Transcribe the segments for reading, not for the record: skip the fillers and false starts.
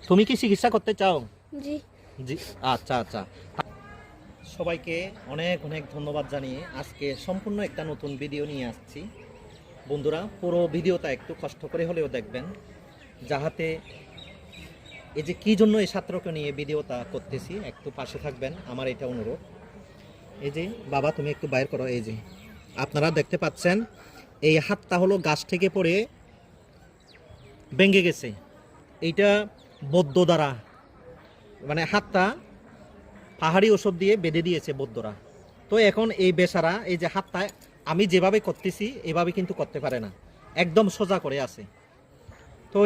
তুমি কি চিকিৎসা করতে চাও? জি জি। আচ্ছা আচ্ছা, সবাইকে অনেক অনেক ধন্যবাদ জানিয়ে আজকে সম্পূর্ণ একটা নতুন ভিডিও নিয়ে আসছি। বন্ধুরা, পুরো ভিডিওটা একটু কষ্ট করে হলেও দেখবেন, যাহাতে এই যে কী জন্য এই ছাত্রকে নিয়ে ভিডিওটা করতেছি একটু পাশে থাকবেন, আমার এটা অনুরোধ। এই যে বাবা, তুমি একটু বাইর করো। এই যে আপনারা দেখতে পাচ্ছেন, এই হাতটা হলো গাছ থেকে পড়ে ভেঙে গেছে। এইটা বৌদ্ধ দ্বারা, মানে হাতটা পাহাড়ি ওষুধ দিয়ে বেঁধে দিয়েছে বৌদ্ধরা। তো এখন এই বেচারা এই যে হাতটা আমি যেভাবে করতেছি এভাবে কিন্তু করতে পারে না, একদম সোজা করে আছে। তো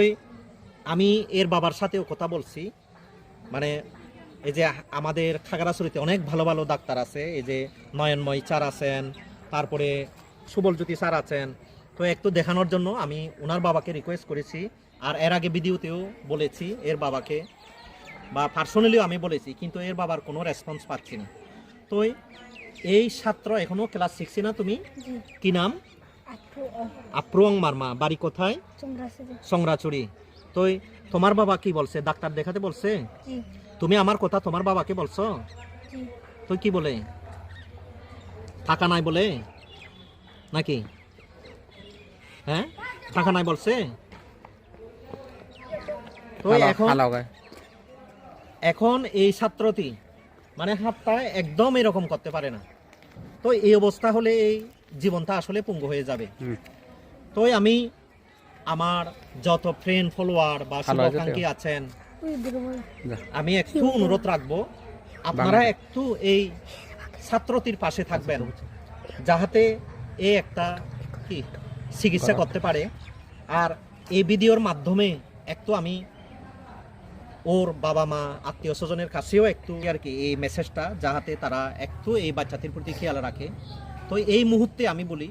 আমি এর বাবার সাথেও কথা বলছি, মানে এই যে আমাদের খাগড়াছড়িতে অনেক ভালো ভালো ডাক্তার আছে, এই যে নয়নময় স্যার আছেন, তারপরে সুবলজ্যোতি স্যার আছেন। তো একটু দেখানোর জন্য আমি ওনার বাবাকে রিকোয়েস্ট করেছি, আর এর আগে ভিডিওতেও বলেছি এর বাবাকে, বা পার্সোনালিও আমি বলেছি, কিন্তু এর বাবার কোনো রেসপন্স পাচ্ছি না। তো এই ছাত্র এখনও ক্লাস 6 না? তুমি জি কি নাম? আপ্রুং মার্মা, বাড়ি কোথায়? সংরাচুরি। তো তোমার বাবা কি বলছে? ডাক্তার দেখাতে বলছে? জি তুমি আমার কথা তোমার বাবাকে বলছো? জি তো কি বলে? টাকা নাই বলে নাকি? হ্যাঁ, টাকা নাই বলছে। তো এখন এই ছাত্রটি মানে হাতটা একদম এরকম করতে পারে না। তো এই অবস্থা হলে এই জীবনটা আসলে পঙ্গু হয়ে যাবে। তো আমি আমার যত ফ্রেন্ড ফলোয়ার বা শুভাকাঙ্ক্ষী আছেন, আমি একটু অনুরোধ রাখবো, আপনারা একটু এই ছাত্রটির পাশে থাকবেন, যাহাতে এ একটা কি চিকিৎসা করতে পারে। আর এই ভিডিওর মাধ্যমে একটু আমি ওর বাবা মা আত্মীয় স্বজনের কাছেও একটু আর কি এই মেসেজটা, যাহাতে তারা একটু এই বাচ্চাটির প্রতি খেয়াল রাখে। তো এই মুহূর্তে আমি বলি,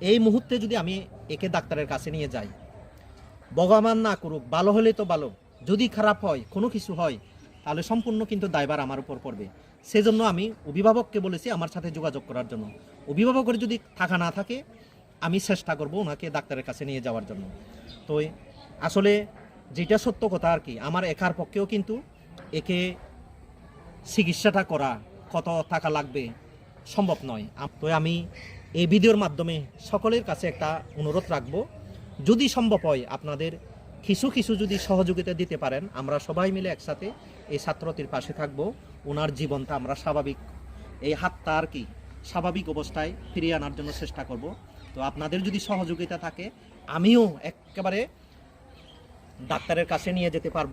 এই মুহূর্তে যদি আমি একে ডাক্তারের কাছে নিয়ে যাই, ভগবান না করুক, ভালো হলে তো ভালো, যদি খারাপ হয়, কোনো কিছু হয়, তাহলে সম্পূর্ণ কিন্তু দায়ভার আমার উপর পড়বে। সেজন্য আমি অভিভাবককে বলেছি আমার সাথে যোগাযোগ করার জন্য। অভিভাবকের যদি থাকা না থাকে, আমি চেষ্টা করব ওনাকে ডাক্তারের কাছে নিয়ে যাওয়ার জন্য। তো আসলে যেটা সত্য কথা আর কি, আমার একার পক্ষেও কিন্তু একে চিকিৎসাটা করা, কত টাকা লাগবে সম্ভব নয়। তো আমি এই ভিডিওর মাধ্যমে সকলের কাছে একটা অনুরোধ রাখবো, যদি সম্ভব হয় আপনাদের কিছু কিছু যদি সহযোগিতা দিতে পারেন, আমরা সবাই মিলে একসাথে এই ছাত্রটির পাশে থাকব, ওনার জীবনটা আমরা স্বাভাবিক, এই হাতটা আর কি স্বাভাবিক অবস্থায় ফিরিয়ে আনার জন্য চেষ্টা করব। তো আপনাদের যদি সহযোগিতা থাকে, আমিও একেবারে ডাক্তারের কাছে নিয়ে যেতে পারবো।